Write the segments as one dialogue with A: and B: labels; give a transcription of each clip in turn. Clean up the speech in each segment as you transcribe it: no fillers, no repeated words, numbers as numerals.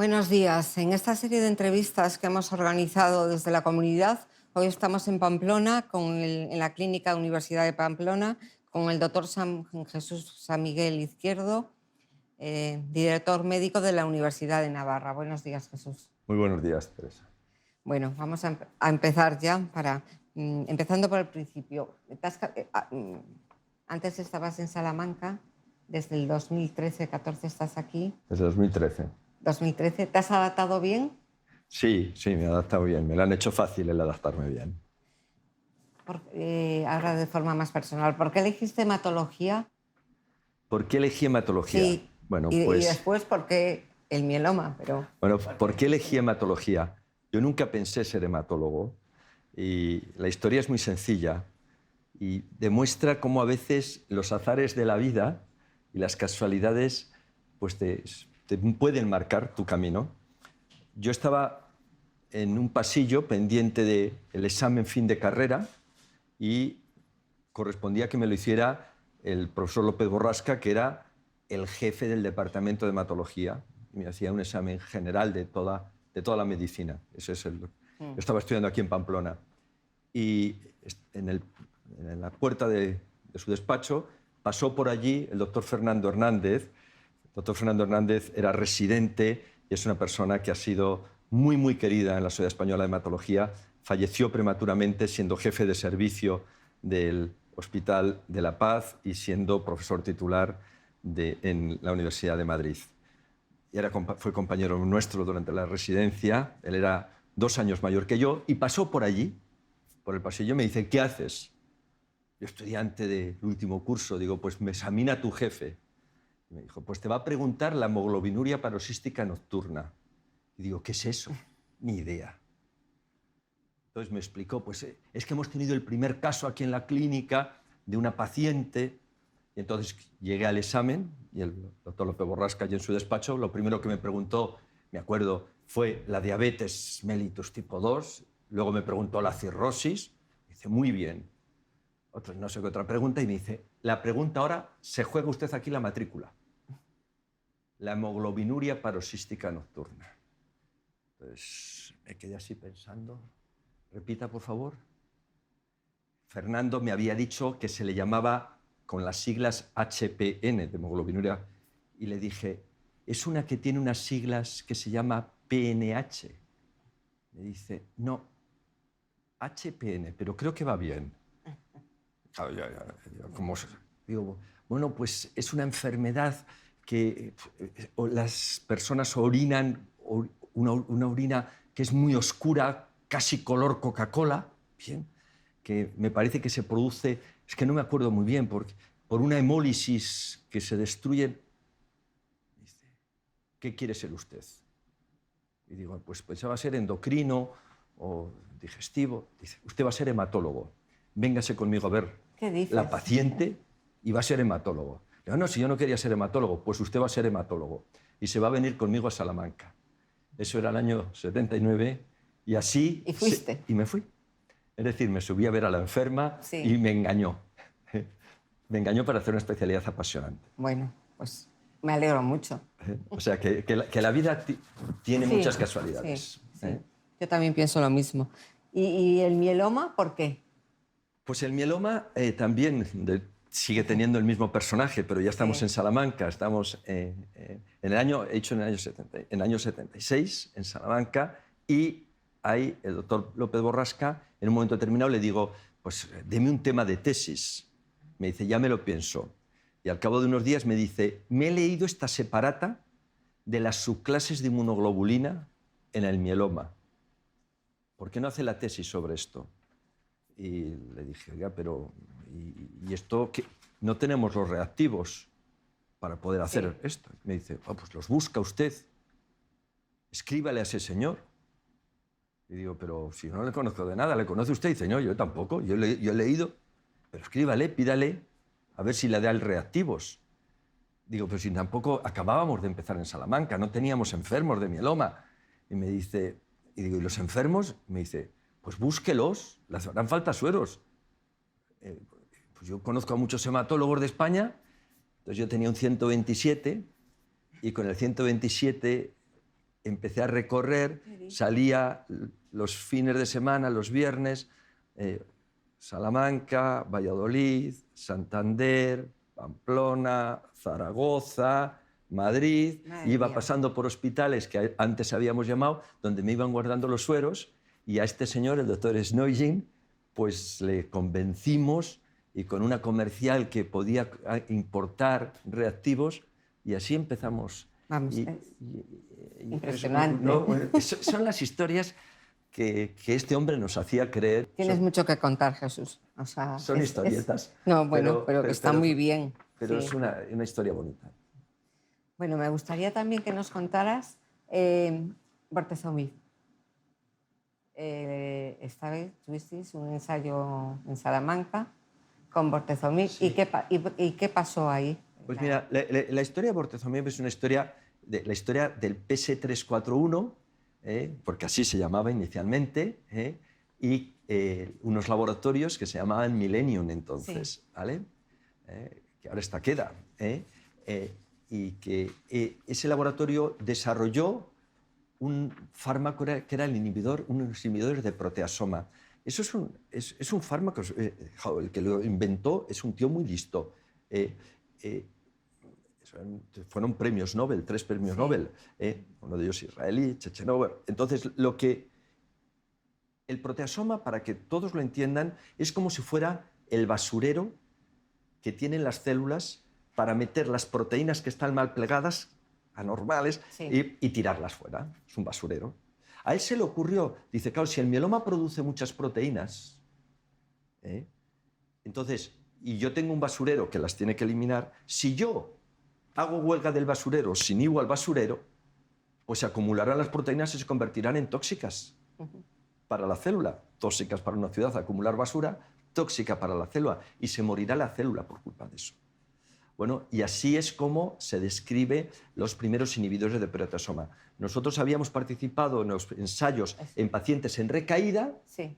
A: Buenos días. En esta serie de entrevistas que hemos organizado desde la comunidad, hoy estamos en Pamplona, en la Clínica Universidad de Pamplona, con el doctor Jesús San Miguel Izquierdo, director médico de la Universidad de Navarra. Buenos días, Jesús.
B: Muy buenos días, Teresa.
A: Bueno, vamos a empezar ya empezando por el principio. Antes estabas en Salamanca, desde el 2013-14 estás aquí.
B: Desde 2013.
A: 2013. ¿Te has adaptado bien?
B: Sí, me he adaptado bien. Me lo han hecho fácil el adaptarme bien.
A: Ahora de forma más personal, ¿por qué elegiste hematología?
B: ¿Por qué elegí hematología?
A: Sí,
B: Bueno,
A: y
B: pues,
A: después, ¿por qué el mieloma?
B: ¿por qué elegí hematología? Yo nunca pensé ser hematólogo y la historia es muy sencilla y demuestra cómo a veces los azares de la vida y las casualidades pues te pueden marcar tu camino. Yo estaba en un pasillo pendiente del examen fin de carrera y correspondía que me lo hiciera el profesor López Borrasca, que era el jefe del departamento de hematología, y me hacía un examen general de toda la medicina. Yo estaba estudiando aquí en Pamplona y en la puerta de su despacho pasó por allí el doctor Fernando Hernández. El doctor Fernando Hernández era residente y es una persona que ha sido muy, muy querida en la Sociedad Española de Hematología. Falleció prematuramente siendo jefe de servicio del Hospital de la Paz y siendo profesor titular en la Universidad de Madrid. Fue compañero nuestro durante la residencia. Él era 2 años mayor que yo y pasó por allí, por el pasillo, y me dice: ¿qué haces? Yo, estudiante del último curso, digo: pues me examina tu jefe. Y me dijo: pues te va a preguntar la hemoglobinuria paroxística nocturna. Y digo: ¿qué es eso? Ni idea. Entonces me explicó: pues es que hemos tenido el primer caso aquí en la clínica de una paciente. Y entonces llegué al examen y el doctor López Borrasca, allí en su despacho, lo primero que me preguntó, me acuerdo, fue la diabetes mellitus tipo 2. Luego me preguntó la cirrosis. Dice: muy bien. No sé qué otra pregunta, y me dice: la pregunta ahora, se juega usted aquí la matrícula. La hemoglobinuria paroxística nocturna. Entonces me quedé así pensando. Repita, por favor. Fernando me había dicho que se le llamaba con las siglas HPN, de hemoglobinuria, y le dije: es una que tiene unas siglas que se llama PNH. Me dice: no, HPN, pero creo que va bien. Claro, digo, bueno, pues es una enfermedad que las personas orinan una orina que es muy oscura, casi color Coca-Cola, bien, que me parece que se produce, es que no me acuerdo muy bien, por una hemólisis que se destruye. Dice: ¿qué quiere ser usted? Y digo: pues pensaba ser endocrino o digestivo. Dice: usted va a ser hematólogo. Véngase conmigo a ver
A: ¿Qué dices?
B: la paciente y va a ser hematólogo. Digo: no, si yo no quería ser hematólogo. Pues usted va a ser hematólogo y se va a venir conmigo a Salamanca. Eso era el año 79 y así...
A: ¿Y fuiste?
B: Y me fui. Es decir, me subí a ver a la enferma,
A: Sí.
B: Y me engañó. Me engañó para hacer una especialidad apasionante.
A: Bueno, pues me alegro mucho.
B: O sea, que la vida tiene
A: Sí,
B: muchas casualidades.
A: sí. Yo también pienso lo mismo. ¿Y el mieloma, por qué?
B: Pues el mieloma también sigue teniendo el mismo personaje, pero ya estamos
A: Sí.
B: en Salamanca. Estamos en el año 76, en Salamanca, y ahí el doctor López Borrasca, en un momento determinado, le digo: pues deme un tema de tesis. Me dice: ya me lo pienso. Y al cabo de unos días me dice: me he leído esta separata de las subclases de inmunoglobulina en el mieloma. ¿Por qué no hace la tesis sobre esto? Y le dije: oiga, pero ¿y esto qué? No tenemos los reactivos para poder hacer esto. Me dice: oh, pues los busca usted, escríbale a ese señor. Y digo: pero si no le conozco de nada, ¿le conoce usted? Y dice: no, yo tampoco, yo he leído, pero escríbale, pídale, a ver si le da el reactivos. Digo: pero si tampoco acabábamos de empezar en Salamanca, no teníamos enfermos de mieloma. Y me dice, y digo: ¿y los enfermos? Y me dice: pues búsquelos, les harán falta sueros. Pues yo conozco a muchos hematólogos de España, entonces yo tenía un 127 y con el 127 empecé a recorrer, salía los fines de semana, los viernes, Salamanca, Valladolid, Santander, Pamplona, Zaragoza, Madrid, iba pasando por hospitales que antes habíamos llamado, donde me iban guardando los sueros, y a este señor, el doctor Snoijin, pues le convencimos, y con una comercial que podía importar reactivos, y así empezamos.
A: Vamos, impresionante.
B: Son las historias que este hombre nos hacía creer.
A: Tienes mucho que contar, Jesús. O sea,
B: son historietas.
A: No, bueno, pero que está muy bien.
B: Pero
A: sí.
B: Es una historia bonita.
A: Bueno, me gustaría también que nos contaras Bortezomib. Esta vez tuvisteis un ensayo en Salamanca con Bortezomib. Sí. ¿Y qué pasó ahí?
B: Pues mira, la historia de Bortezomib es una historia, la historia del PS341, porque así se llamaba inicialmente, y unos laboratorios que se llamaban Millennium entonces, sí. ¿Vale? Que ahora está queda. Y que ese laboratorio desarrolló un fármaco que era unos inhibidores de proteasoma. Eso es un fármaco, el que lo inventó es un tío muy listo. Fueron premios Nobel, 3 premios sí. Nobel, uno de ellos israelí, Chechenov. Entonces, el proteasoma, para que todos lo entiendan, es como si fuera el basurero que tienen las células para meter las proteínas que están mal plegadas, anormales, sí. y tirarlas fuera. Es un basurero. A él se le ocurrió, dice, claro, si el mieloma produce muchas proteínas, entonces, y yo tengo un basurero que las tiene que eliminar, si yo hago huelga del basurero, si niego al basurero, pues se acumularán las proteínas y se convertirán en tóxicas para la célula. Tóxicas para una ciudad, acumular basura, tóxica para la célula, y se morirá la célula por culpa de eso. Bueno, y así es como se describe los primeros inhibidores de proteasoma. Nosotros habíamos participado en los ensayos en pacientes en recaída sí.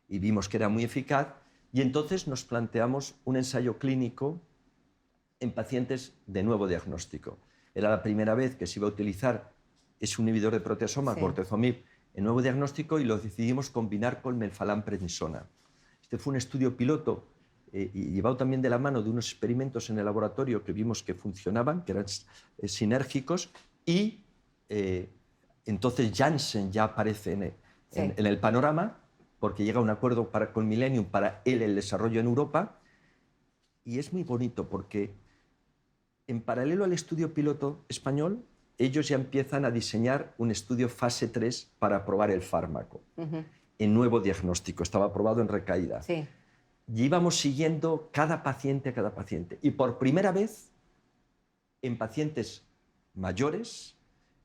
B: y vimos que era muy eficaz, y entonces nos planteamos un ensayo clínico en pacientes de nuevo diagnóstico. Era la primera vez que se iba a utilizar ese inhibidor de proteasoma, sí. Bortezomib, en nuevo diagnóstico, y lo decidimos combinar con melphalan-prednisona. Este fue un estudio piloto y llevado también de la mano de unos experimentos en el laboratorio que vimos que funcionaban, que eran sinérgicos, y entonces Janssen ya aparece en el panorama, porque llega a un acuerdo con Millennium para el desarrollo en Europa, y es muy bonito porque en paralelo al estudio piloto español, ellos ya empiezan a diseñar un estudio fase 3 para probar el fármaco. En nuevo diagnóstico, estaba aprobado en recaída. Sí. Y íbamos siguiendo cada paciente. Y por primera vez, en pacientes mayores,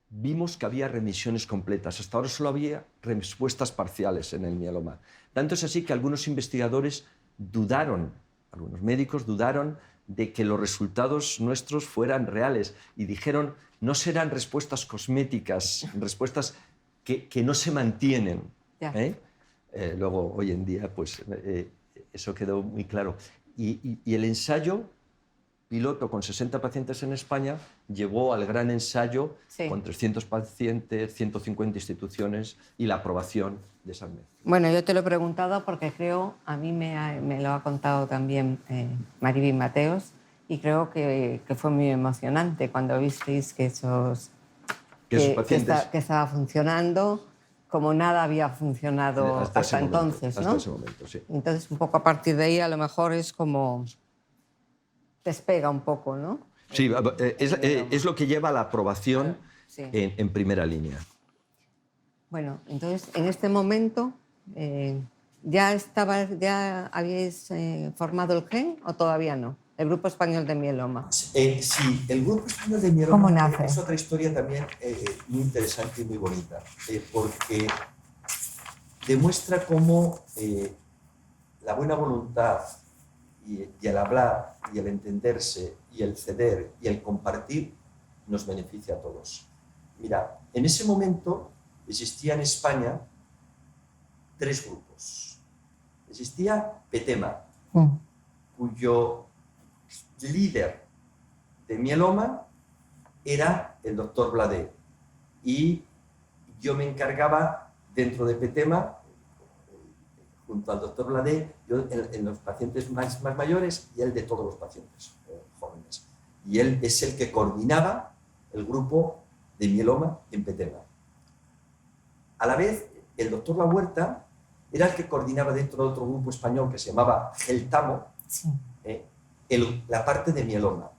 B: vimos que había remisiones completas. Hasta ahora solo había respuestas parciales en el mieloma. Tanto es así que algunos investigadores dudaron, algunos médicos dudaron de que los resultados nuestros fueran reales y dijeron, no serán respuestas cosméticas, respuestas que no se mantienen. Luego, hoy en día, pues... eso quedó muy claro. Y el ensayo piloto con 60 pacientes en España llevó al gran ensayo sí. con 300 pacientes, 150 instituciones y la aprobación de esa mezcla.
A: Bueno, yo te lo he preguntado porque creo, a mí me lo ha contado también Mariby Mateos, y creo que fue muy emocionante cuando visteis que que estaba funcionando como nada había funcionado hasta entonces, ¿no?
B: Hasta ese momento, sí.
A: Entonces, un poco a partir de ahí, a lo mejor es como despega un poco, ¿no?
B: Sí, es lo que lleva a la aprobación sí. en primera línea.
A: Bueno, entonces, en este momento, ¿ya habíais formado el GEN o todavía no? El Grupo Español de Mieloma.
B: Sí, el Grupo Español de Mieloma.
A: ¿Cómo nace?
B: Es otra historia también muy interesante y muy bonita, porque demuestra cómo la buena voluntad y el hablar y el entenderse y el ceder y el compartir nos beneficia a todos. Mira, en ese momento existía en España 3 grupos. Existía PETEMA, cuyo líder de mieloma era el doctor Bladé, y yo me encargaba dentro de PETEMA, junto al doctor Bladé, yo en los pacientes más mayores y él de todos los pacientes jóvenes. Y él es el que coordinaba el grupo de mieloma en PETEMA. A la vez, el doctor La Huerta era el que coordinaba dentro de otro grupo español que se llamaba GELTAMO, sí, la parte de mieloma.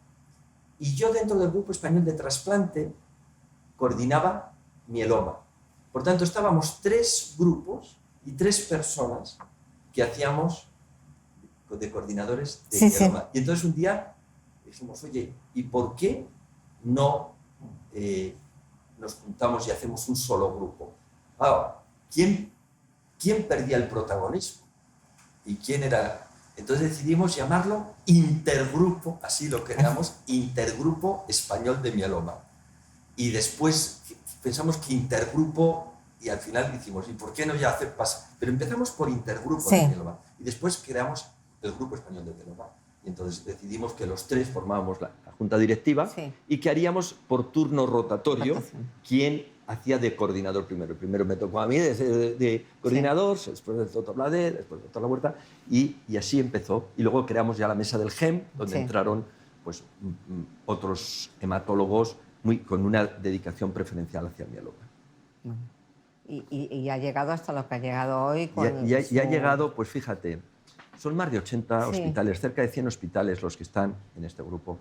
B: Y yo dentro del grupo español de trasplante coordinaba mieloma. Por tanto, estábamos 3 grupos y 3 personas que hacíamos de coordinadores de mieloma. Sí. Y entonces un día dijimos, oye, ¿y por qué no nos juntamos y hacemos un solo grupo? Ahora, ¿quién perdía el protagonismo? ¿Y quién era? Entonces decidimos llamarlo Intergrupo, así lo creamos, Intergrupo Español de Mieloma. Y después pensamos que Intergrupo, y al final dijimos, ¿y por qué no ya hacer pasa? Pero empezamos por Intergrupo de Mieloma, y después creamos el Grupo Español de Mieloma. Y entonces decidimos que los 3 formábamos la junta directiva, sí, y que haríamos por turno rotatorio quién hacía de coordinador primero. Primero me tocó a mí de coordinador, sí, después del doctor Bladé, después del doctor La Huerta, y así empezó. Y luego creamos ya la mesa del GEM, donde sí, entraron pues, otros hematólogos con una dedicación preferencial hacia el mieloma.
A: Y ha llegado hasta lo que ha llegado hoy.
B: Y ha llegado, pues fíjate, son más de 80 sí, hospitales, cerca de 100 hospitales los que están en este grupo.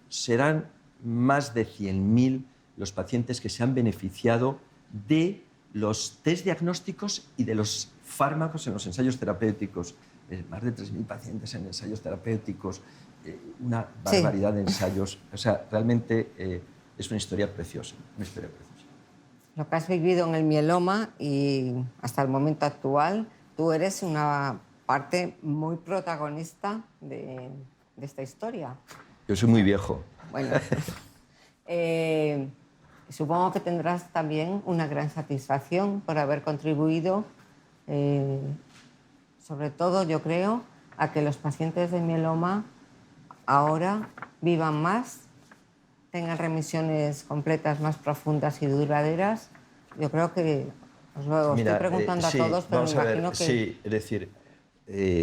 B: Serán más de 100.000 los pacientes que se han beneficiado de los test diagnósticos y de los fármacos en los ensayos terapéuticos. Más de 3.000 pacientes en ensayos terapéuticos, una barbaridad, sí, de ensayos. O sea, realmente es una historia preciosa, una historia preciosa.
A: Lo que has vivido en el mieloma y hasta el momento actual, tú eres una parte muy protagonista de esta historia.
B: Yo soy muy viejo.
A: Bueno, supongo que tendrás también una gran satisfacción por haber contribuido, sobre todo, yo creo, a que los pacientes de mieloma ahora vivan más, tengan remisiones completas más profundas y duraderas. Yo creo que os lo estoy preguntando
B: sí,
A: a todos, pero me imagino que...
B: Sí, es decir,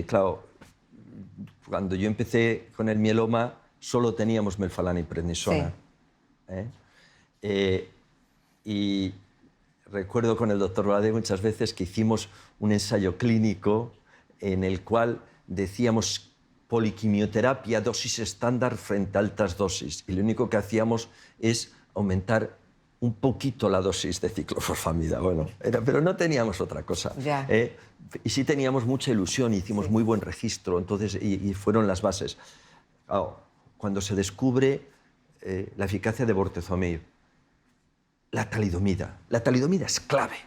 B: claro, cuando yo empecé con el mieloma solo teníamos melfalana y prednisona. Sí. Y recuerdo con el doctor Bladé muchas veces que hicimos un ensayo clínico en el cual decíamos poliquimioterapia, dosis estándar frente a altas dosis. Y lo único que hacíamos es aumentar un poquito la dosis de ciclofosfamida. Bueno, pero no teníamos otra cosa. Y sí teníamos mucha ilusión, hicimos muy buen registro, entonces, y fueron las bases. Cuando se descubre la eficacia de bortezomib, la talidomida. La talidomida es clave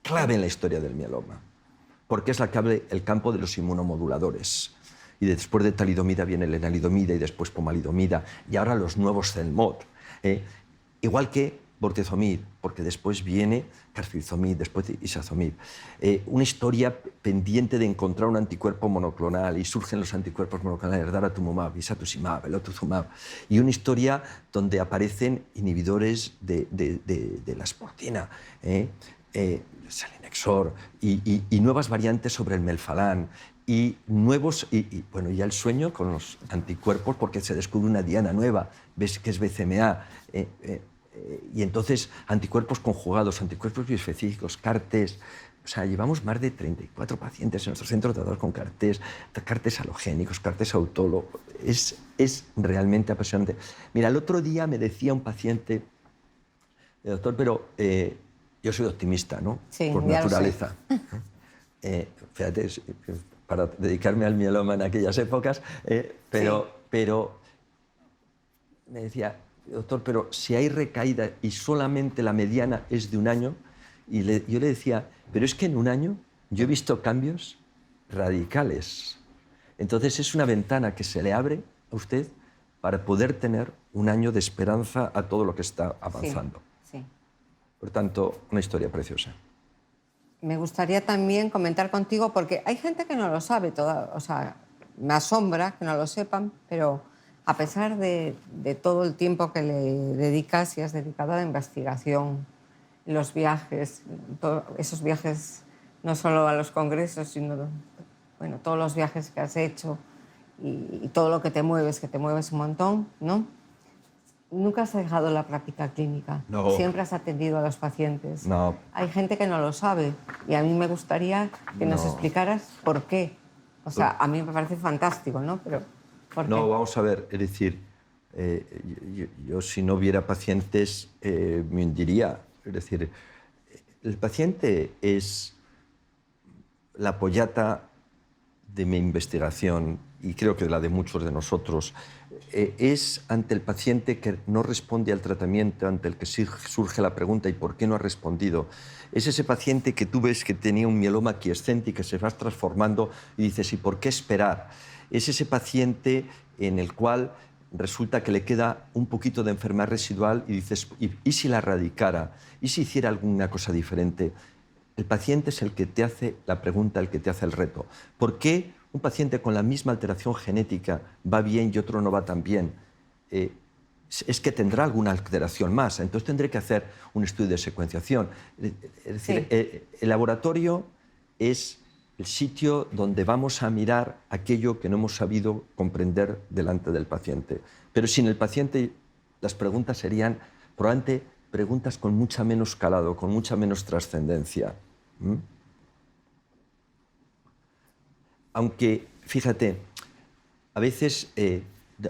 B: en la historia del mieloma, porque es el campo de los inmunomoduladores. Y después de talidomida viene lenalidomida y después pomalidomida y ahora los nuevos CELMoD. Igual que bortezomib, porque después viene carfilzomib, después isazomib. Una historia pendiente de encontrar un anticuerpo monoclonal y surgen los anticuerpos monoclonales, daratumumab, isatuximab, elotuzumab. Y una historia donde aparecen inhibidores de la sportina, selinexor, y nuevas variantes sobre el melfalán. Y bueno, ya el sueño con los anticuerpos, porque se descubre una diana nueva, ves que es BCMA, y entonces anticuerpos conjugados, anticuerpos biespecíficos, CAR-Ts. O sea, llevamos más de 34 pacientes en nuestro centro tratados con CAR-Ts halogénicos, CAR-Ts autologos. Es realmente apasionante. Mira, el otro día me decía un paciente, doctor, pero yo soy optimista, ¿no?
A: Sí,
B: por naturaleza. Fíjate, para dedicarme al mieloma en aquellas épocas, pero me decía, doctor, pero si hay recaída y solamente la mediana es de un año, y yo le decía, pero es que en un año yo he visto cambios radicales. Entonces es una ventana que se le abre a usted para poder tener un año de esperanza a todo lo que está avanzando.
A: Sí.
B: Por tanto, una historia preciosa.
A: Me gustaría también comentar contigo, porque hay gente que no lo sabe, o sea, me asombra que no lo sepan, pero a pesar de todo el tiempo que le dedicas y has dedicado a la investigación, los viajes, esos viajes no solo a los congresos, sino bueno, todos los viajes que has hecho y todo lo que te mueves un montón, ¿no? Nunca has dejado la práctica clínica.
B: No.
A: Siempre has atendido a los pacientes.
B: No.
A: Hay gente que no lo sabe y a mí me gustaría que nos explicaras por qué. O sea, a mí me parece fantástico, ¿no? Pero ¿por qué?
B: No, vamos a ver, es decir, yo si no viera pacientes me hundiría. Es decir, el paciente es la pollata de mi investigación y creo que de la de muchos de nosotros. Es ante el paciente que no responde al tratamiento, ante el que surge la pregunta ¿y por qué no ha respondido? Es ese paciente que tú ves que tenía un mieloma aquiescente y que se va transformando y dices ¿y por qué esperar? Es ese paciente en el cual resulta que le queda un poquito de enfermedad residual y dices ¿y si la erradicara? ¿Y si hiciera alguna cosa diferente? El paciente es el que te hace la pregunta, el que te hace el reto. ¿Por qué un paciente con la misma alteración genética va bien y otro no va tan bien? Es que tendrá alguna alteración más, entonces tendré que hacer un estudio de secuenciación. Es decir, el laboratorio es el sitio donde vamos a mirar aquello que no hemos sabido comprender delante del paciente. Pero sin el paciente las preguntas serían probablemente preguntas con mucha menos calado, con mucha menos trascendencia. Aunque, fíjate, a veces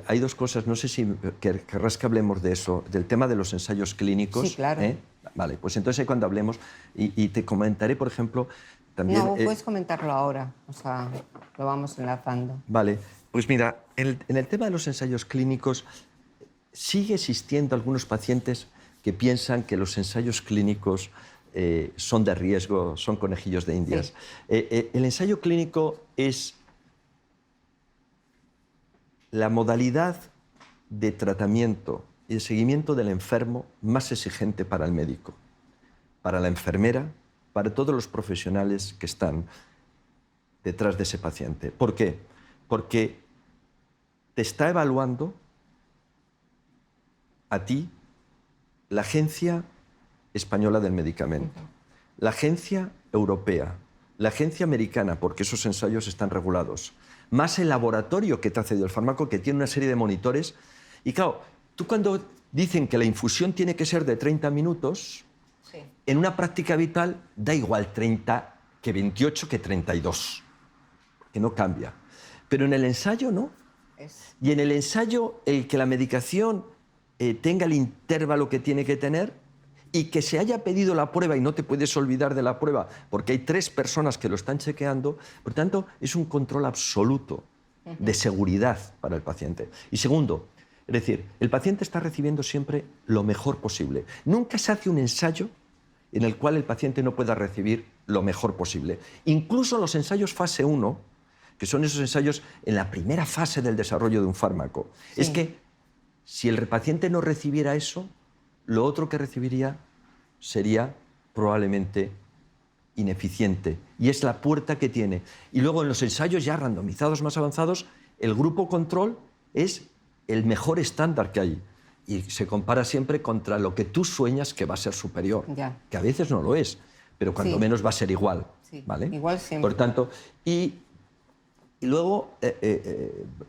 B: hay dos cosas, no sé si querrás que hablemos de eso, del tema de los ensayos clínicos.
A: Sí, claro.
B: Vale, pues entonces cuando hablemos, y te comentaré, por ejemplo, también...
A: No, puedes comentarlo ahora, o sea, lo vamos enlazando.
B: Vale, pues mira, en el tema de los ensayos clínicos sigue existiendo algunos pacientes que piensan que los ensayos clínicos son de riesgo, son conejillos de indias. Sí. El ensayo clínico es la modalidad de tratamiento y de seguimiento del enfermo más exigente para el médico, para la enfermera, para todos los profesionales que están detrás de ese paciente. ¿Por qué? Porque te está evaluando a ti la Agencia Española del Medicamento, la Agencia Europea, la Agencia Americana, porque esos ensayos están regulados, más el laboratorio que te ha cedido el fármaco, que tiene una serie de monitores. Y claro, tú cuando dicen que la infusión tiene que ser de 30 minutos, sí, en una práctica habitual da igual 30 que 28 que 32, que no cambia. Pero en el ensayo no. Y en el ensayo el que la medicación tenga el intervalo que tiene que tener y que se haya pedido la prueba y no te puedes olvidar de la prueba porque hay 3 personas que lo están chequeando, por tanto, es un control absoluto de seguridad para el paciente. Y segundo, es decir, el paciente está recibiendo siempre lo mejor posible. Nunca se hace un ensayo en el cual el paciente no pueda recibir lo mejor posible. Incluso los ensayos fase 1, que son esos ensayos en la primera fase del desarrollo de un fármaco, sí, es que si el paciente no recibiera eso, lo otro que recibiría sería probablemente ineficiente. Y es la puerta que tiene. Y luego en los ensayos ya randomizados más avanzados, el grupo control es el mejor estándar que hay. Y se compara siempre contra lo que tú sueñas que va a ser superior. Ya. Que a veces no lo es, pero cuando menos va a ser igual. Sí, ¿vale?
A: Igual siempre.
B: Por tanto, y luego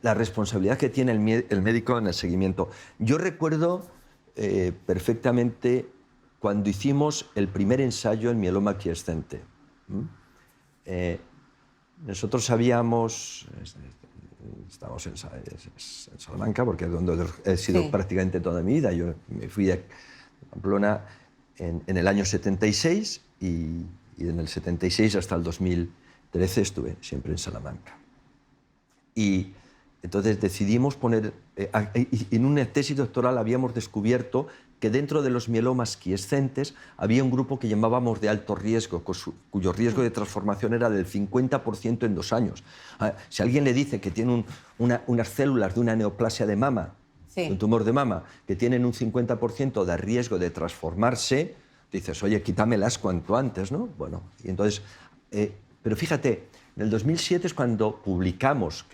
B: la responsabilidad que tiene el médico en el seguimiento. Yo recuerdo perfectamente cuando hicimos el primer ensayo en mieloma aquiescente. Nosotros sabíamos, estábamos en Salamanca, porque es donde he sido prácticamente toda mi vida. Yo me fui a Pamplona en el año 76 y en el 76 hasta el 2013 estuve siempre en Salamanca. Y entonces decidimos poner, en una tesis doctoral habíamos descubierto que dentro de los mielomas quiescentes había un grupo que llamábamos de alto riesgo, cuyo riesgo de transformación era del 50% en 2 años. Si alguien le dice que tiene unas células de una neoplasia de mama, sí, un tumor de mama, que tienen un 50% de riesgo de transformarse, dices, oye, quítamelas cuanto antes, ¿no? Bueno, y entonces, pero fíjate, En el 2007 es cuando publicamos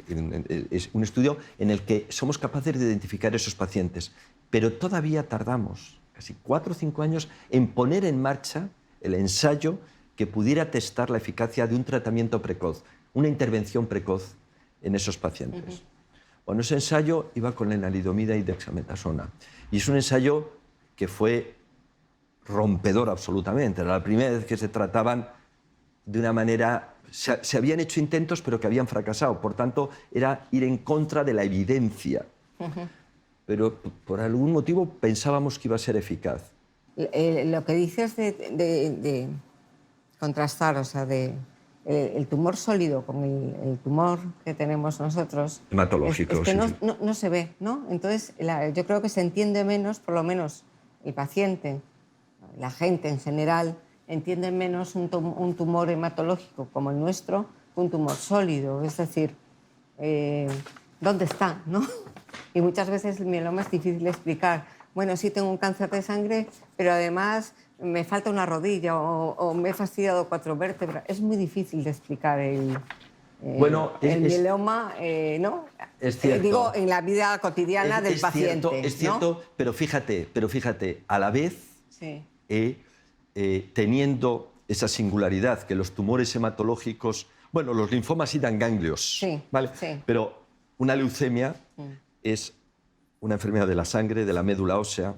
B: es un estudio en el que somos capaces de identificar esos pacientes, pero todavía tardamos casi 4 o 5 años en poner en marcha el ensayo que pudiera testar la eficacia de un tratamiento precoz, una intervención precoz en esos pacientes. Bueno, ese ensayo iba con lenalidomida y dexametasona. Y es un ensayo que fue rompedor absolutamente. Era la primera vez que se trataban de una manera... Se habían hecho intentos, pero que habían fracasado. Por tanto, era ir en contra de la evidencia. Pero por algún motivo pensábamos que iba a ser eficaz.
A: Lo que dices de contrastar, o sea, el tumor sólido con el tumor que tenemos nosotros...
B: Hematológico,
A: es que
B: sí.
A: no se ve, ¿no? Entonces, yo creo que se entiende menos, por lo menos el paciente, la gente en general, entiende menos un tumor hematológico como el nuestro que un tumor sólido. Es decir, ¿dónde está, no? Y muchas veces el mieloma es difícil de explicar. Bueno, sí tengo un cáncer de sangre, pero además me falta una rodilla o me he fastidiado 4 vértebras. Es muy difícil de explicar el mieloma, ¿no?
B: Es cierto.
A: Digo, en la vida cotidiana del paciente.
B: Es cierto, ¿no? pero fíjate, a la vez,
A: sí.
B: Teniendo esa singularidad que los tumores hematológicos, bueno, los linfomas sí dan ganglios,
A: sí,
B: ¿vale?
A: Sí.
B: Pero una leucemia es una enfermedad de la sangre, de la médula ósea,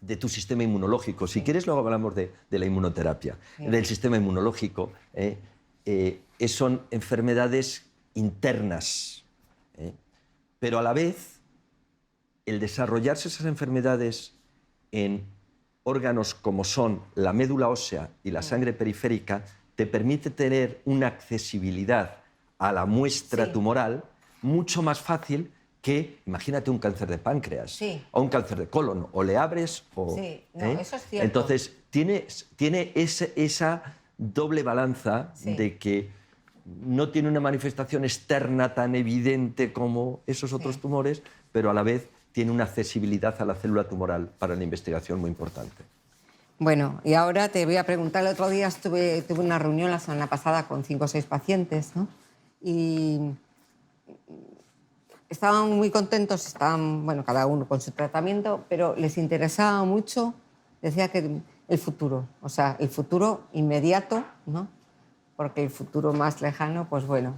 B: de tu sistema inmunológico. Si quieres, luego hablamos de la inmunoterapia. Del sistema inmunológico, son enfermedades internas. Pero a la vez, el desarrollarse esas enfermedades en órganos como son la médula ósea y la sangre periférica te permite tener una accesibilidad a la muestra tumoral mucho más fácil que, imagínate, un cáncer de páncreas o un cáncer de colon, o le abres o...
A: Sí, no, eso es cierto.
B: Entonces, tiene esa doble balanza de que no tiene una manifestación externa tan evidente como esos otros tumores, pero a la vez tiene una accesibilidad a la célula tumoral para la investigación muy importante.
A: Bueno, y ahora te voy a preguntar, el otro día tuve una reunión la semana pasada con 5 o 6 pacientes, ¿no? Y estaban muy contentos, estaban, bueno, cada uno con su tratamiento, pero les interesaba mucho, decía que el futuro, o sea, el futuro inmediato, ¿no? Porque el futuro más lejano, pues bueno,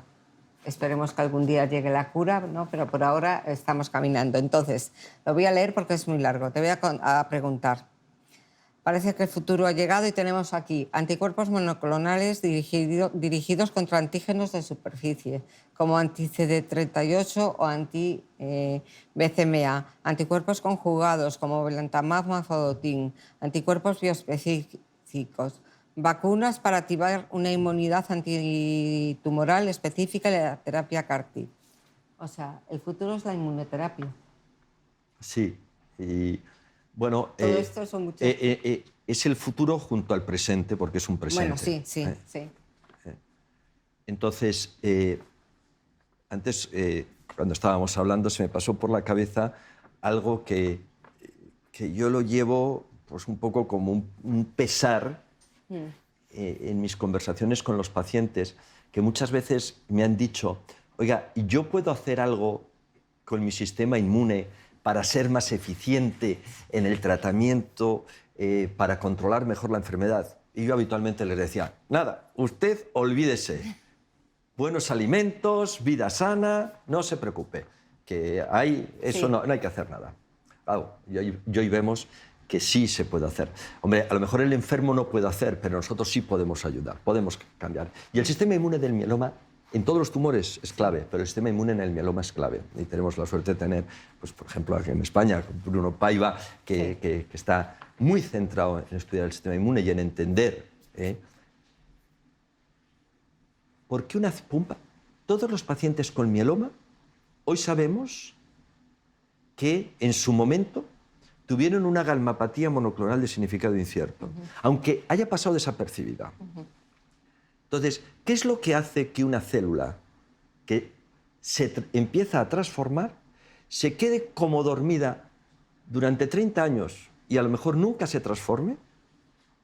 A: esperemos que algún día llegue la cura, ¿no? Pero por ahora estamos caminando. Entonces, lo voy a leer porque es muy largo. Te voy a preguntar. Parece que el futuro ha llegado y tenemos aquí anticuerpos monoclonales dirigidos contra antígenos de superficie, como anti-CD38 o anti-BCMA, anticuerpos conjugados como belantamab mafodotin, anticuerpos bioespecíficos, vacunas para activar una inmunidad antitumoral específica y la terapia CAR-T. O sea, el futuro es la inmunoterapia.
B: Sí, y bueno,
A: todo esto son muchos...
B: es el futuro junto al presente, porque es un presente.
A: Bueno, sí.
B: Entonces, antes, cuando estábamos hablando, se me pasó por la cabeza algo que yo lo llevo pues, un poco como un pesar en mis conversaciones con los pacientes, que muchas veces me han dicho, oiga, ¿yo puedo hacer algo con mi sistema inmune para ser más eficiente en el tratamiento, para controlar mejor la enfermedad? Y yo habitualmente les decía, nada, usted olvídese. Buenos alimentos, vida sana, no se preocupe, que no hay que hacer nada. Claro, y hoy vemos que sí se puede hacer. Hombre, a lo mejor el enfermo no puede hacer, pero nosotros sí podemos ayudar, podemos cambiar. Y el sistema inmune del mieloma, en todos los tumores es clave, pero el sistema inmune en el mieloma es clave. Y tenemos la suerte de tener, pues, por ejemplo, aquí en España, Bruno Paiva, que está muy centrado en estudiar el sistema inmune y en entender por qué todos los pacientes con mieloma, hoy sabemos que en su momento tuvieron una galmapatía monoclonal de significado incierto, aunque haya pasado desapercibida. Entonces, ¿qué es lo que hace que una célula que se empieza a transformar se quede como dormida durante 30 años y a lo mejor nunca se transforme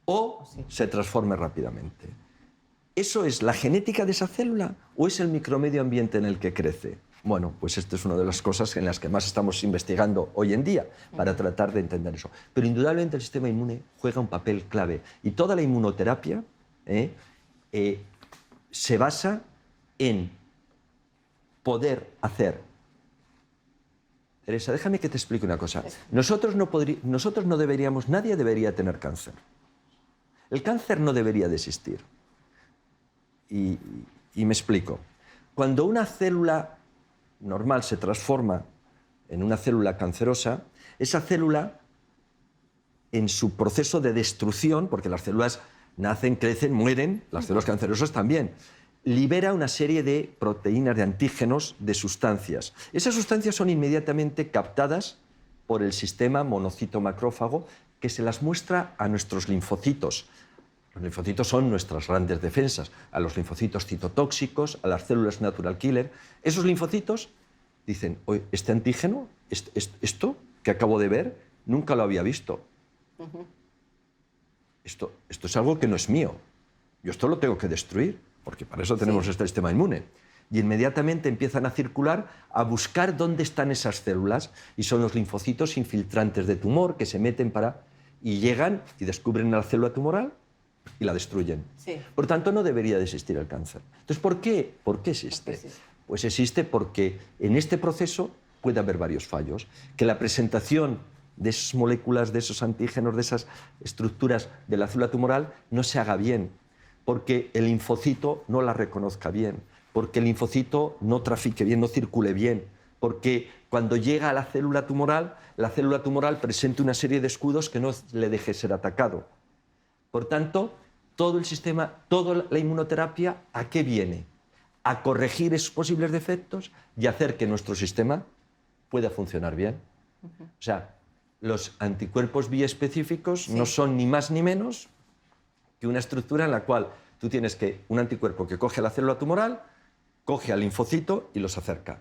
B: o se transforme rápidamente? ¿eso es la genética de esa célula o es el micromedio ambiente en el que crece? Bueno, pues esta es una de las cosas en las que más estamos investigando hoy en día para tratar de entender eso. Pero indudablemente el sistema inmune juega un papel clave y toda la inmunoterapia se basa en poder hacer. Teresa, déjame que te explique una cosa. Nosotros no deberíamos, nadie debería tener cáncer. El cáncer no debería de existir. Y me explico. Cuando una célula normal se transforma en una célula cancerosa, esa célula, en su proceso de destrucción, porque las células nacen, crecen, mueren, las células cancerosas también, libera una serie de proteínas, de antígenos, de sustancias. Esas sustancias son inmediatamente captadas por el sistema monocito-macrófago, que se las muestra a nuestros linfocitos. Los linfocitos son nuestras grandes defensas, a los linfocitos citotóxicos, a las células natural killer. Esos linfocitos dicen, oye, este antígeno, esto que acabo de ver, nunca lo había visto. Esto es algo que no es mío. Yo esto lo tengo que destruir, porque para eso tenemos este sistema inmune. Y inmediatamente empiezan a circular, a buscar dónde están esas células, y son los linfocitos infiltrantes de tumor que se meten y llegan y descubren la célula tumoral y la destruyen. Sí. Por tanto, no debería de existir el cáncer. Entonces, ¿por qué existe? Pues existe porque en este proceso puede haber varios fallos. Que la presentación de esas moléculas, de esos antígenos, de esas estructuras de la célula tumoral no se haga bien, porque el linfocito no la reconozca bien, porque el linfocito no trafique bien, no circule bien, porque cuando llega a la célula tumoral presenta una serie de escudos que no le deje ser atacado. Por tanto, todo el sistema, toda la inmunoterapia, ¿a qué viene? A corregir esos posibles defectos y hacer que nuestro sistema pueda funcionar bien. O sea, los anticuerpos biespecíficos no son ni más ni menos que una estructura en la cual tú tienes un anticuerpo que coge a la célula tumoral, coge al linfocito y los acerca.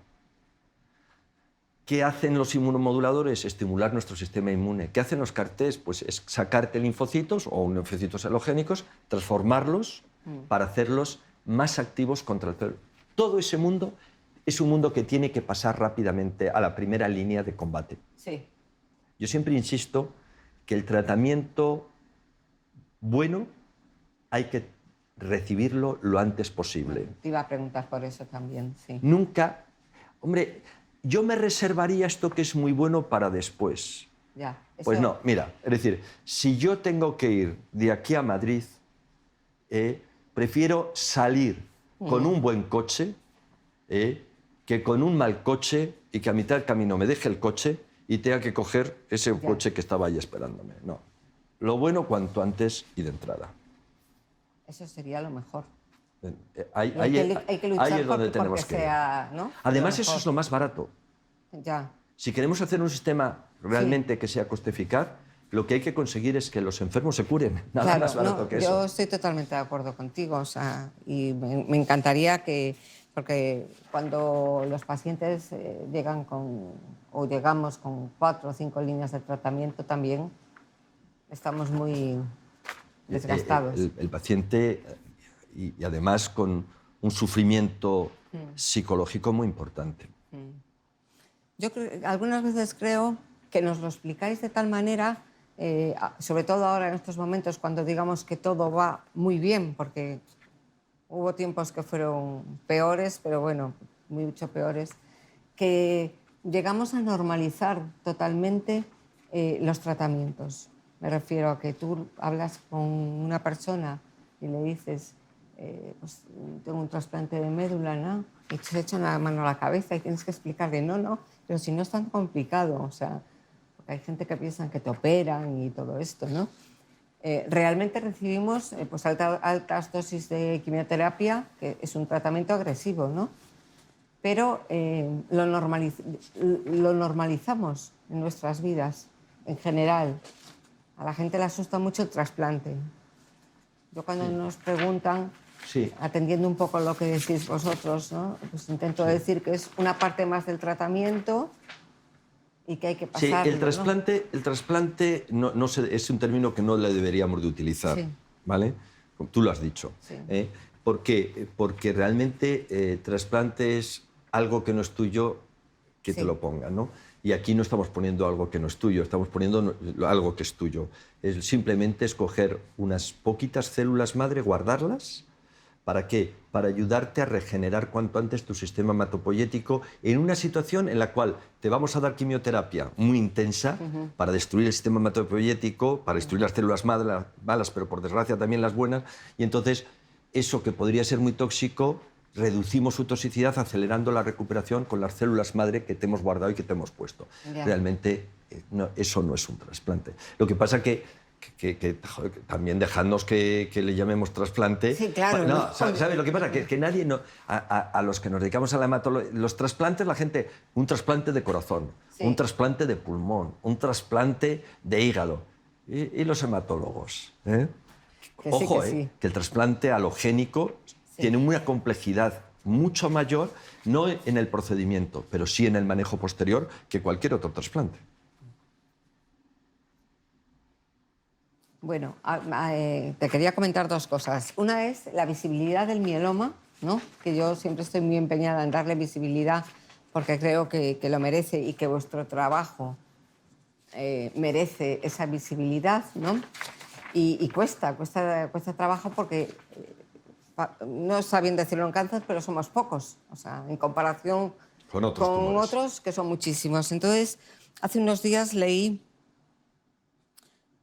B: ¿Qué hacen los inmunomoduladores? Estimular nuestro sistema inmune. ¿Qué hacen los CAR-Ts? Pues es sacarte linfocitos o linfocitos halogénicos, transformarlos para hacerlos más activos contra el cáncer. Todo ese mundo es un mundo que tiene que pasar rápidamente a la primera línea de combate. Sí. Yo siempre insisto que el tratamiento bueno hay que recibirlo lo antes posible.
A: Te iba a preguntar por eso también, sí.
B: Nunca... Hombre, yo me reservaría esto que es muy bueno para después.
A: Ya, eso...
B: Pues no, mira, es decir, si yo tengo que ir de aquí a Madrid, prefiero salir con un buen coche que con un mal coche y que a mitad del camino me deje el coche y tenga que coger ese coche que estaba ahí esperándome. No. Lo bueno cuanto antes y de entrada.
A: Eso sería lo mejor.
B: Hay que luchar ahí es donde tenemos que
A: sea, ¿no?
B: Además, eso es lo más barato.
A: Ya.
B: Si queremos hacer un sistema realmente que sea coste eficaz, lo que hay que conseguir es que los enfermos se curen. Nada más barato que eso.
A: Yo estoy totalmente de acuerdo contigo. O sea, y me encantaría que... Porque cuando los pacientes llegan o llegamos con 4 o 5 líneas de tratamiento, también estamos muy desgastados.
B: El paciente, y además con un sufrimiento psicológico muy importante.
A: Yo algunas veces creo que nos lo explicáis de tal manera, sobre todo ahora en estos momentos, cuando digamos que todo va muy bien, porque hubo tiempos que fueron peores, pero bueno, mucho peores, que llegamos a normalizar totalmente los tratamientos. Me refiero a que tú hablas con una persona y le dices, pues tengo un trasplante de médula, ¿no? Y te echan la mano a la cabeza y tienes que explicarle, no, pero si no es tan complicado, o sea, porque hay gente que piensa que te operan y todo esto, ¿no? Realmente recibimos pues altas dosis de quimioterapia, que es un tratamiento agresivo, ¿no? Pero lo normalizamos en nuestras vidas, en general. A la gente le asusta mucho el trasplante. Yo cuando nos preguntan, atendiendo un poco lo que decís vosotros, ¿no? Pues intento decir que es una parte más del tratamiento y que hay que pasarlo.
B: Sí, el trasplante es un término que no le deberíamos de utilizar, ¿vale? Tú lo has dicho. ¿Por qué? Porque realmente trasplante es algo que no es tuyo, que te lo pongan, ¿no? Y aquí no estamos poniendo algo que no es tuyo, estamos poniendo algo que es tuyo. Es simplemente escoger unas poquitas células madre, guardarlas. ¿Para qué? Para ayudarte a regenerar cuanto antes tu sistema hematopoyético en una situación en la cual te vamos a dar quimioterapia muy intensa para destruir el sistema hematopoyético, para destruir las células malas, pero por desgracia también las buenas, y entonces eso que podría ser muy tóxico, reducimos su toxicidad acelerando la recuperación con las células madre que te hemos guardado y que te hemos puesto. Realmente eso no es un trasplante. Lo que pasa que joder, que también dejadnos que le llamemos trasplante.
A: Sí, claro.
B: No, ¿sabes lo que pasa? Que nadie, a los que nos dedicamos a la hematología, los trasplantes, la gente, un trasplante de corazón, un trasplante de pulmón, un trasplante de hígado. ¿Y los hematólogos? Ojo, que el trasplante halogénico tiene una complejidad mucho mayor, no en el procedimiento, pero sí en el manejo posterior que cualquier otro trasplante.
A: Bueno, te quería comentar dos cosas. Una es la visibilidad del mieloma, ¿no? Que yo siempre estoy muy empeñada en darle visibilidad porque creo que lo merece y que vuestro trabajo merece esa visibilidad, ¿no? Y cuesta trabajo porque, no está bien decirlo en cáncer, pero somos pocos, o sea, en comparación
B: con otros
A: que son muchísimos. Entonces, hace unos días leí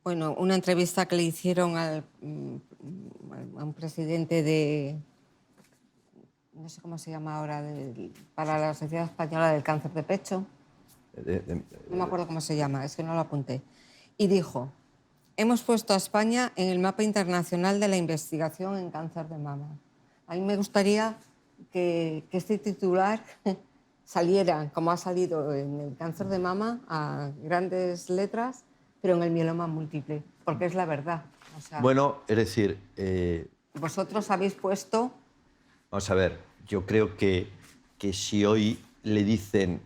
A: una entrevista que le hicieron a un presidente de, no sé cómo se llama ahora, para la Sociedad Española del Cáncer de Pecho. No me acuerdo cómo se llama, es que no lo apunté. Y dijo, hemos puesto a España en el mapa internacional de la investigación en cáncer de mama. A mí me gustaría que este titular saliera, como ha salido en el cáncer de mama, a grandes letras, pero en el mieloma múltiple, porque es la verdad. O sea,
B: bueno, es decir...
A: vosotros habéis puesto...
B: Vamos a ver, yo creo que si hoy le dicen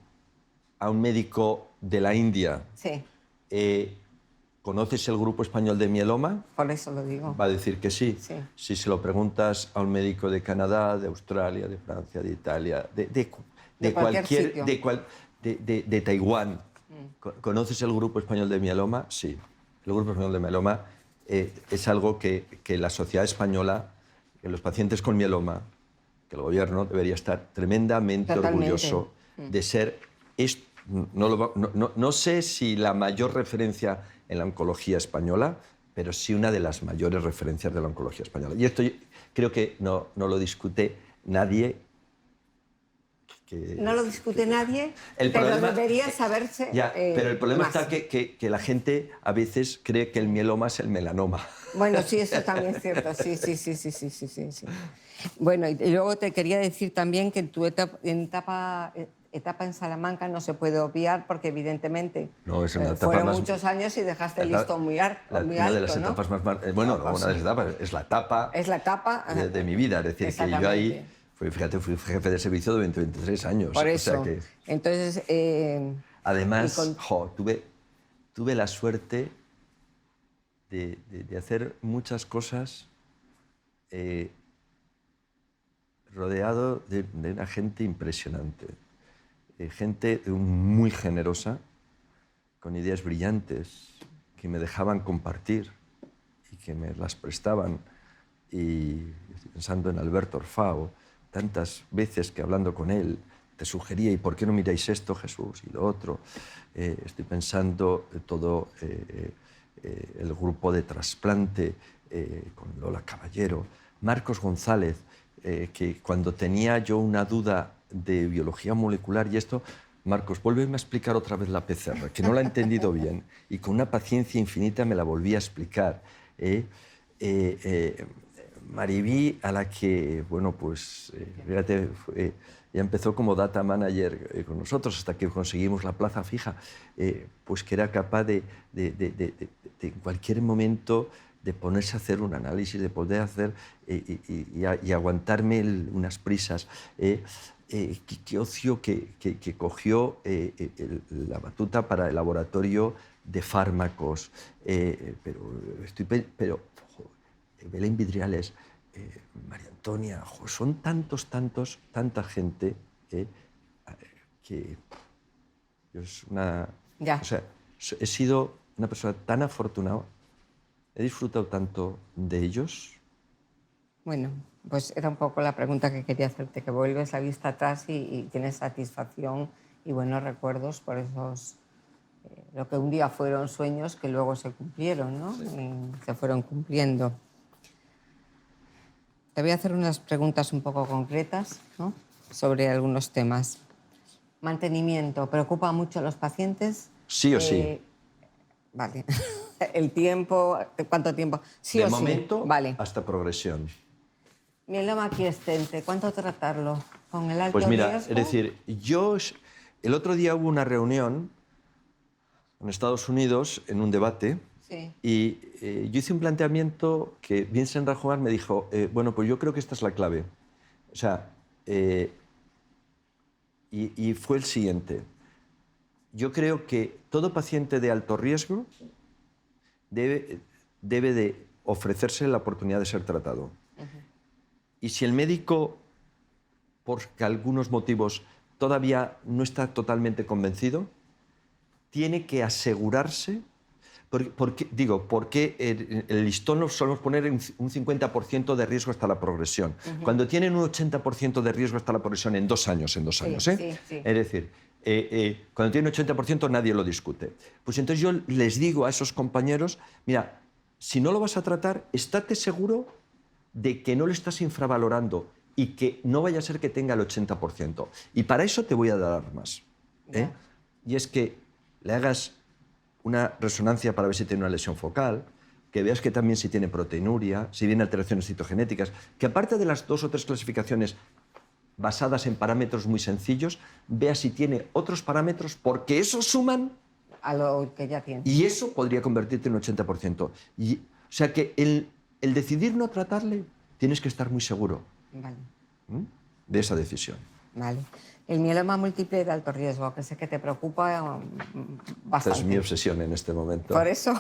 B: a un médico de la India, ¿conoces el Grupo Español de Mieloma?
A: Por eso lo digo.
B: Va a decir que sí. Si se lo preguntas a un médico de Canadá, de Australia, de Francia, de Italia, de cualquier sitio. De Taiwán, ¿conoces el Grupo Español de Mieloma? Sí. El Grupo Español de Mieloma es algo que la sociedad española, que los pacientes con mieloma, que el gobierno debería estar tremendamente orgulloso de ser, no sé si la mayor referencia en la oncología española, pero sí una de las mayores referencias de la oncología española. Y esto creo que no lo discute nadie.
A: No lo discute nadie, pero debería saberse...
B: pero el problema está que la gente a veces cree que el mieloma es el melanoma.
A: Bueno, sí, eso también es cierto, sí. Bueno, y luego te quería decir también que en tu etapa en Salamanca no se puede obviar porque evidentemente fueron muchos años y dejaste el listón muy alto.
B: Una de las etapas más... Bueno, una de las etapas es la etapa de mi vida, es decir, que yo ahí... Fíjate, fui jefe de servicio durante 23 años.
A: Por eso.
B: O sea que...
A: Entonces...
B: Además, tuve la suerte de hacer muchas cosas rodeado de una gente impresionante. Gente muy generosa, con ideas brillantes, que me dejaban compartir y que me las prestaban. Y estoy pensando en Alberto Orfao, tantas veces que hablando con él te sugería, ¿y por qué no miráis esto, Jesús? Y lo otro. Estoy pensando todo el grupo de trasplante con Lola Caballero, Marcos González, que cuando tenía yo una duda de biología molecular y esto, Marcos, vuélveme a explicar otra vez la PCR, que no la he entendido bien, y con una paciencia infinita me la volví a explicar. Mariví, a la que, bueno, pues, fíjate, ya empezó como data manager con nosotros hasta que conseguimos la plaza fija, pues que era capaz de en cualquier momento de ponerse a hacer un análisis, de poder hacer y aguantarme unas prisas. Qué ocio que cogió la batuta para el laboratorio de fármacos. Pero Belén Vidriales, María Antonia, son tanta gente que yo
A: Ya.
B: o sea, he sido una persona tan afortunada, he disfrutado tanto de ellos.
A: Bueno, pues era un poco la pregunta que quería hacerte, que vuelves la vista atrás y tienes satisfacción y buenos recuerdos por esos, lo que un día fueron sueños que luego se cumplieron, ¿no?
B: Sí.
A: Y se fueron cumpliendo. Te voy a hacer unas preguntas un poco concretas, ¿no?, sobre algunos temas. Mantenimiento, ¿preocupa mucho a los pacientes?
B: Sí o sí.
A: Vale. El tiempo, ¿cuánto tiempo? Sí
B: De
A: o sí.
B: momento,
A: Vale.
B: hasta progresión.
A: Mieloma aquiescente, ¿cuánto tratarlo? ¿Con el alto
B: Pues mira,
A: riesgo?
B: es decir, el otro día hubo una reunión en Estados Unidos en un debate.
A: Sí.
B: Y yo hice un planteamiento que Vincent Rajuar me dijo, bueno, pues yo creo que esta es la clave. O sea, y fue el siguiente. Yo creo que todo paciente de alto riesgo debe de ofrecerse la oportunidad de ser tratado. Y si el médico, por algunos motivos, todavía no está totalmente convencido, tiene que asegurarse. Porque el listón lo solemos poner en un 50% de riesgo hasta la progresión. Cuando tienen un 80% de riesgo hasta la progresión en 2 años,
A: Sí.
B: Es decir, cuando tienen un 80% nadie lo discute. Pues entonces yo les digo a esos compañeros, mira, si no lo vas a tratar, estate seguro de que no lo estás infravalorando y que no vaya a ser que tenga el 80%. Y para eso te voy a dar armas. Y es que le hagas una resonancia para ver si tiene una lesión focal, que veas que también si tiene proteinuria, si tiene alteraciones citogenéticas, que aparte de las 2 o 3 clasificaciones basadas en parámetros muy sencillos, veas si tiene otros parámetros, porque esos suman
A: A lo que ya tiene.
B: y eso podría convertirte en un 80%. O sea que el decidir no tratarle, tienes que estar muy seguro
A: Vale.
B: de esa decisión.
A: Vale. El mieloma múltiple de alto riesgo, que sé que te preocupa bastante.
B: Esta es mi obsesión en este momento.
A: Por eso.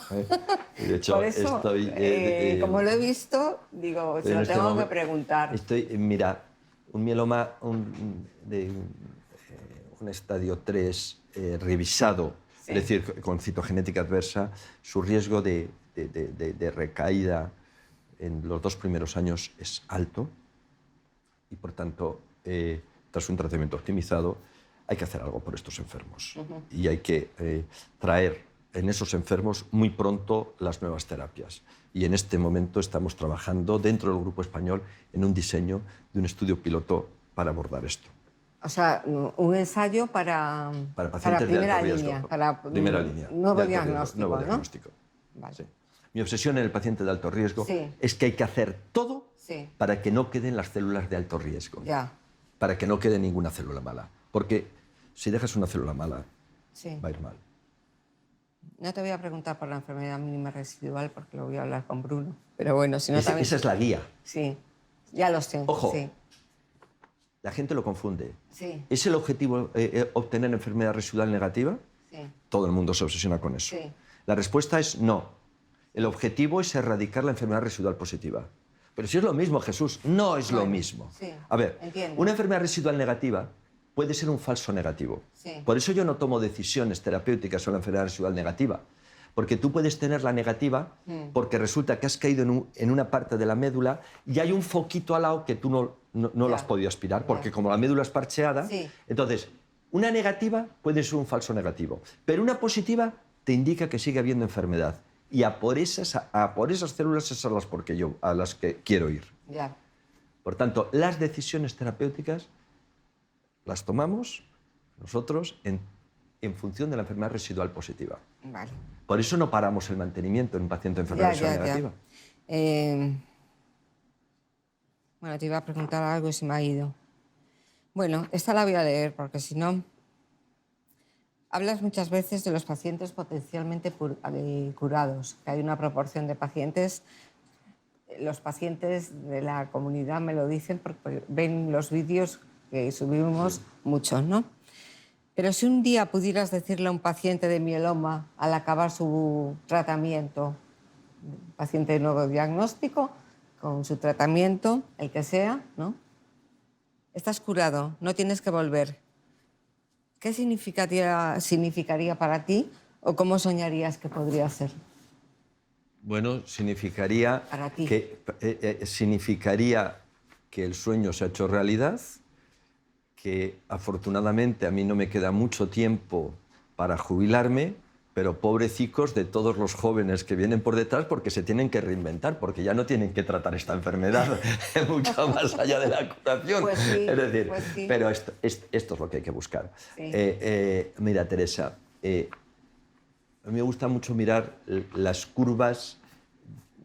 B: De hecho,
A: Por eso,
B: estoy...
A: como lo he visto, digo, se lo tengo que preguntar.
B: Mira, un mieloma de un estadio 3 revisado,
A: Sí.
B: es decir, con citogenética adversa, su riesgo de recaída en los 2 primeros años es alto y, por tanto, tras un tratamiento optimizado, hay que hacer algo por estos enfermos. Y hay que traer en esos enfermos muy pronto las nuevas terapias. Y en este momento estamos trabajando dentro del Grupo Español en un diseño de un estudio piloto para abordar esto.
A: O sea, un ensayo para
B: pacientes
A: primera
B: de alto
A: línea,
B: riesgo.
A: para
B: Primera línea.
A: nuevo
B: de alto riesgo,
A: diagnóstico,
B: nuevo
A: ¿no?
B: diagnóstico.
A: Vale.
B: Sí. Mi obsesión en el paciente de alto riesgo
A: Sí.
B: es que hay que hacer todo
A: Sí.
B: para que no queden las células de alto riesgo.
A: Ya.
B: Para que no quede ninguna célula mala. Porque si dejas una célula mala,
A: Sí.
B: va a ir mal.
A: No te voy a preguntar por la enfermedad mínima residual porque lo voy a hablar con Bruno. Pero bueno, si no
B: Esa
A: también...
B: es la guía.
A: Sí, ya lo sé.
B: Ojo.
A: Sí.
B: La gente lo confunde.
A: Sí.
B: ¿Es el objetivo obtener enfermedad residual negativa?
A: Sí.
B: Todo el mundo se obsesiona con eso.
A: Sí.
B: La respuesta es no. El objetivo es erradicar la enfermedad residual positiva. Pero si es lo mismo, Jesús, no es lo
A: Bueno,
B: mismo.
A: sí,
B: A ver,
A: entiendo.
B: una enfermedad residual negativa puede ser un falso negativo.
A: Sí.
B: Por eso yo no tomo decisiones terapéuticas sobre la enfermedad residual negativa. Porque tú puedes tener la negativa porque resulta que has caído en una parte de la médula y hay un foquito al lado que tú no lo has podido aspirar, porque como la médula es parcheada,
A: Sí.
B: entonces una negativa puede ser un falso negativo, pero una positiva te indica que sigue habiendo enfermedad. Y a por esas células es a las que quiero ir.
A: Ya.
B: Por tanto, las decisiones terapéuticas las tomamos nosotros en función de la enfermedad residual positiva.
A: Vale.
B: Por eso no paramos el mantenimiento en un paciente de enfermedad residual negativa.
A: Bueno, te iba a preguntar algo y se me ha ido. Bueno, esta la voy a leer porque si no... Hablas muchas veces de los pacientes potencialmente curados, que hay una proporción de pacientes, los pacientes de la comunidad me lo dicen porque ven los vídeos que subimos muchos, ¿no? Pero si un día pudieras decirle a un paciente de mieloma al acabar su tratamiento, paciente de nuevo diagnóstico, con su tratamiento, el que sea, ¿no? Estás curado, no tienes que volver. ¿Qué significaría para ti o cómo soñarías que podría ser?
B: Bueno, significaría
A: Para ti.
B: significaría que el sueño se ha hecho realidad, que afortunadamente a mí no me queda mucho tiempo para jubilarme, pero pobrecicos de todos los jóvenes que vienen por detrás porque se tienen que reinventar, porque ya no tienen que tratar esta enfermedad mucho más allá de la curación.
A: Pues sí,
B: es decir,
A: pues sí.
B: pero esto es lo que hay que buscar.
A: Sí.
B: Mira, Teresa, a mí me gusta mucho mirar las curvas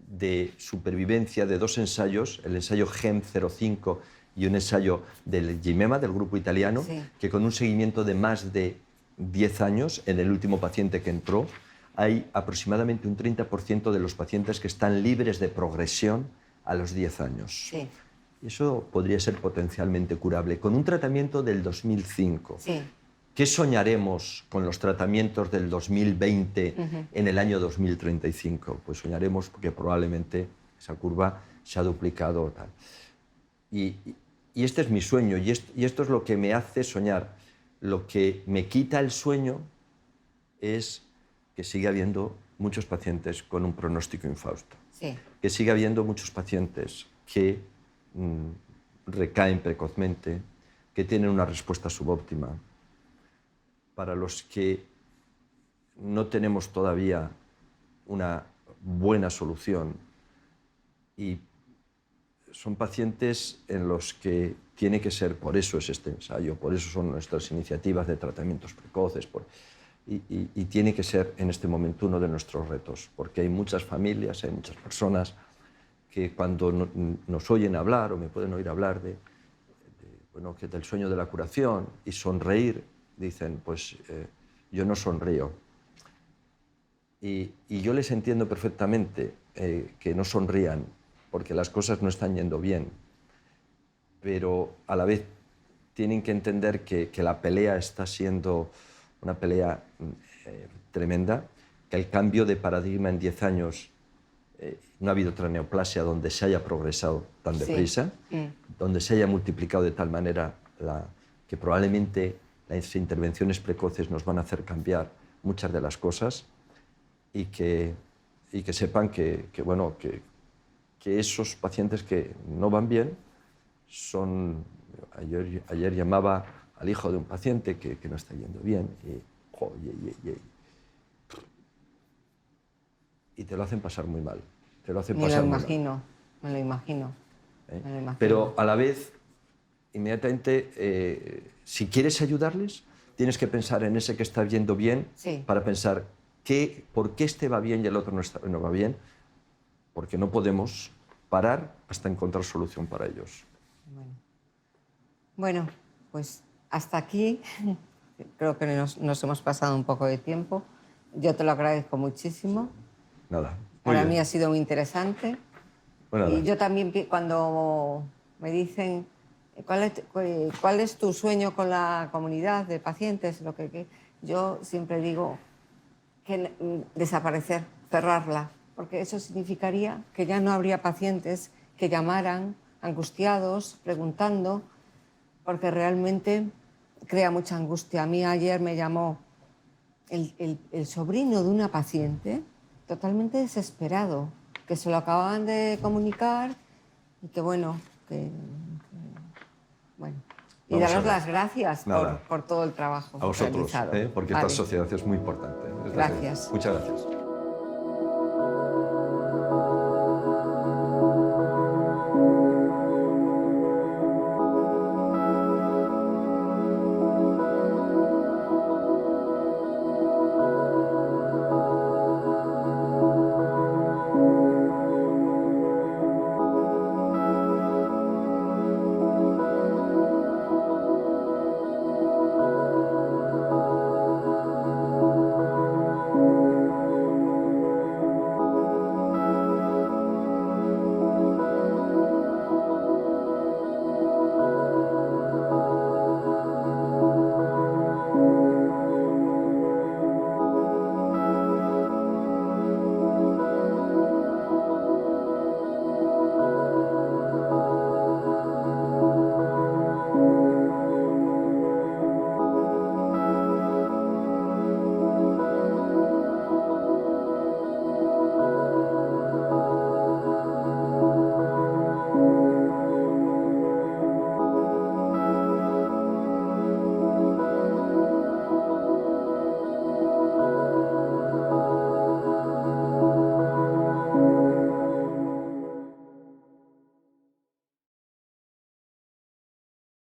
B: de supervivencia de dos ensayos, el ensayo GEM05 y un ensayo del GIMEMA, del grupo italiano,
A: Sí.
B: que con un seguimiento de más de 10 años, en el último paciente que entró, hay aproximadamente un 30% de los pacientes que están libres de progresión a los 10 años.
A: Sí.
B: Y eso podría ser potencialmente curable con un tratamiento del 2005.
A: Sí.
B: ¿Qué soñaremos con los tratamientos del 2020 en el año 2035? Pues soñaremos porque probablemente esa curva se ha duplicado. Tal. Y este es mi sueño y esto es lo que me hace soñar. Lo que me quita el sueño es que sigue habiendo muchos pacientes con un pronóstico infausto.
A: Sí.
B: Que sigue habiendo muchos pacientes que recaen precozmente, que tienen una respuesta subóptima, para los que no tenemos todavía una buena solución y son pacientes en los que tiene que ser, por eso es este ensayo, por eso son nuestras iniciativas de tratamientos precoces, y tiene que ser en este momento uno de nuestros retos, porque hay muchas familias, hay muchas personas que cuando nos oyen hablar o me pueden oír hablar bueno, que del sueño de la curación y sonreír, dicen, pues yo no sonrío. Y yo les entiendo perfectamente que no sonrían, porque las cosas no están yendo bien, pero a la vez tienen que entender que la pelea está siendo una pelea tremenda, que el cambio de paradigma en 10 años, no ha habido otra neoplasia donde se haya progresado tan deprisa, donde se haya multiplicado de tal manera que probablemente las intervenciones precoces nos van a hacer cambiar muchas de las cosas y que sepan que esos pacientes que no van bien son... Ayer llamaba al hijo de un paciente que no está yendo bien y te lo hacen pasar muy mal. Te lo hacen pasar muy mal.
A: Me lo imagino.
B: Pero a la vez, inmediatamente, si quieres ayudarles, tienes que pensar en ese que está yendo bien,
A: sí,
B: para pensar por qué este va bien y el otro no va bien, porque no podemos parar hasta encontrar solución para ellos.
A: Bueno, pues hasta aquí. Creo que nos hemos pasado un poco de tiempo. Yo te lo agradezco muchísimo.
B: Nada.
A: Para mí ha sido muy interesante.
B: Bueno,
A: y yo también, cuando me dicen cuál es tu sueño con la comunidad de pacientes, yo siempre digo que desaparecer, cerrarla, porque eso significaría que ya no habría pacientes que llamaran angustiados, preguntando, porque realmente crea mucha angustia. A mí ayer me llamó el sobrino de una paciente totalmente desesperado, que se lo acababan de comunicar y que bueno, y daros las gracias por todo el trabajo
B: a vosotros,
A: realizado.
B: porque esta sociedad es muy importante.
A: Gracias.
B: Muchas gracias.